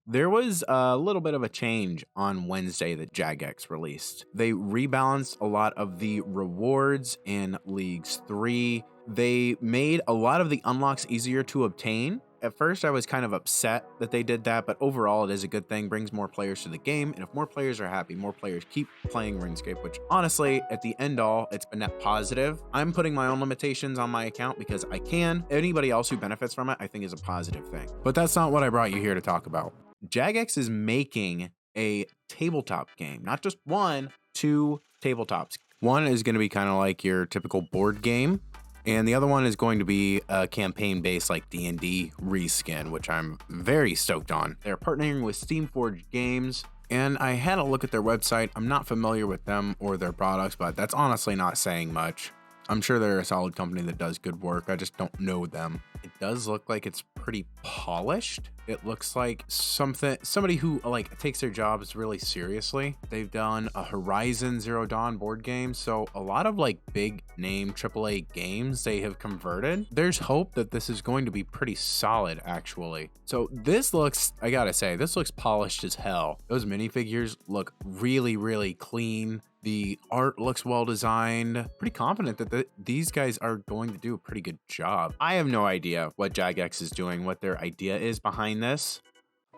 There was a little bit of a change on Wednesday that Jagex released. They rebalanced a lot of the rewards in Leagues 3. They made a lot of the unlocks easier to obtain. At first, I was kind of upset that they did that, but overall, it is a good thing, brings more players to the game, and if more players are happy, more players keep playing RuneScape, which honestly, at the end all, it's a net positive. I'm putting my own limitations on my account because I can. Anybody else who benefits from it, I think is a positive thing. But that's not what I brought you here to talk about. Jagex is making a tabletop game, not just one, two tabletops. One is going to be kind of like your typical board game, and the other one is going to be a campaign-based like D&D reskin, which I'm very stoked on. They're partnering with Steamforged Games, and I had a look at their website. I'm not familiar with them or their products, but that's honestly not saying much. I'm sure they're a solid company that does good work. I just don't know them. It does look like it's pretty polished. It looks like somebody who like takes their jobs really seriously. They've done a Horizon Zero Dawn board game, so a lot of like big name AAA games they have converted. There's hope that this is going to be pretty solid actually. So this looks, I gotta say, this looks polished as hell. Those minifigures look really, really clean. The art looks well designed. Pretty confident that these guys are going to do a pretty good job. I have no idea what Jagex is doing, what their idea is behind this.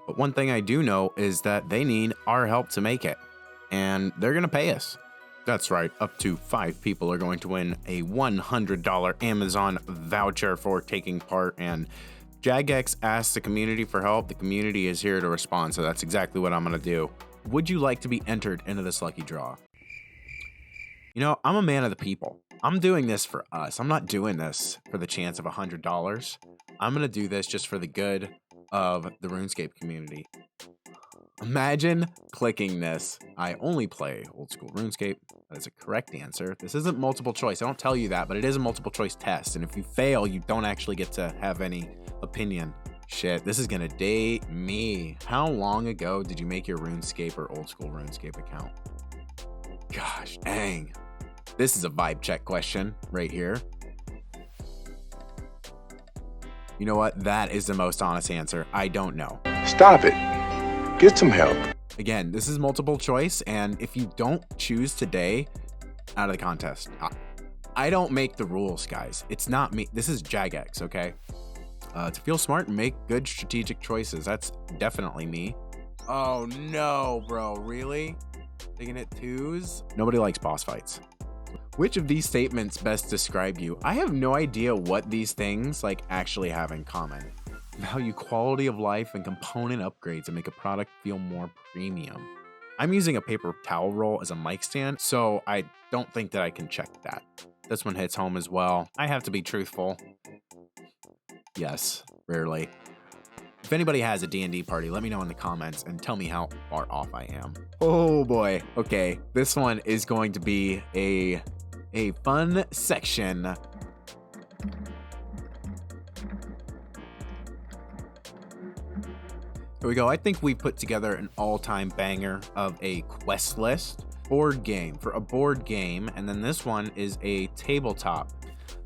But one thing I do know is that they need our help to make it. And they're going to pay us. That's right, up to 5 people are going to win a $100 Amazon voucher for taking part. And Jagex asked the community for help. The community is here to respond, so that's exactly what I'm going to do. Would you like to be entered into this lucky draw? You know, I'm a man of the people. I'm doing this for us. I'm not doing this for the chance of $100. I'm going to do this just for the good of the RuneScape community. Imagine clicking this. I only play old school RuneScape. That is a correct answer. This isn't multiple choice. I don't tell you that, but it is a multiple choice test. And if you fail, you don't actually get to have any opinion. Shit, this is going to date me. How long ago did you make your RuneScape or old school RuneScape account? Gosh, dang. This is a vibe check question right here. You know what? That is the most honest answer. I don't know. Stop it. Get some help. Again, this is multiple choice, and if you don't choose today, out of the contest. I don't make the rules, guys. It's not me. This is Jagex, okay? To feel smart and make good strategic choices. That's definitely me. Oh no, bro. Really? Taking it twos? Nobody likes boss fights. Which of these statements best describe you? I have no idea what these things like actually have in common. Value quality of life and component upgrades to make a product feel more premium. I'm using a paper towel roll as a mic stand, so I don't think that I can check that. This one hits home as well. I have to be truthful. Yes, rarely. If anybody has a D&D party, let me know in the comments and tell me how far off I am. Oh boy. Okay, this one is going to be a fun section. Here we go. I think we put together an all-time banger of a quest list. Board game for a board game, and then this one is a tabletop.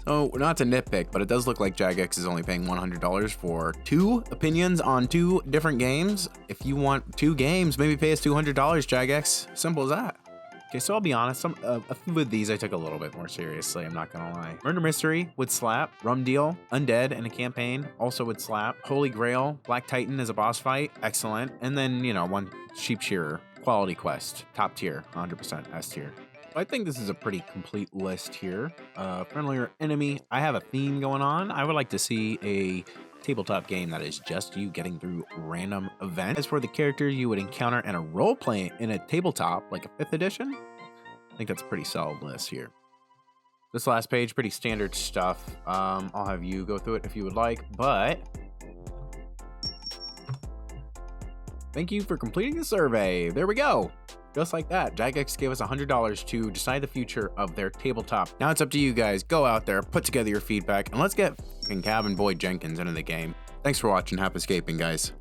So, not to nitpick, but it does look like Jagex is only paying $100 for 2 opinions on 2 different games. If you want 2 games, maybe pay us $200, Jagex. Simple as that. Okay, so I'll be honest, a few of these I took a little bit more seriously, I'm not gonna lie. Murder Mystery would slap. Rum Deal, Undead in a campaign, also would slap. Holy Grail, Black Titan as a boss fight, excellent. And then, you know, one Sheep Shearer, Quality Quest, top tier, 100% S tier. I think this is a pretty complete list here. Friendlier enemy, I have a theme going on. I would like to see a tabletop game that is just you getting through random events. As for the characters you would encounter in a role play in a tabletop, like a 5th edition, I think that's a pretty solid list here. This last page, pretty standard stuff. I'll have you go through it if you would like, but thank you for completing the survey. There we go. Just like that, Jagex gave us $100 to decide the future of their tabletop. Now it's up to you guys. Go out there, put together your feedback, and let's get Cabin Boy Jenkins into the game. Thanks for watching. Happy scaping, guys.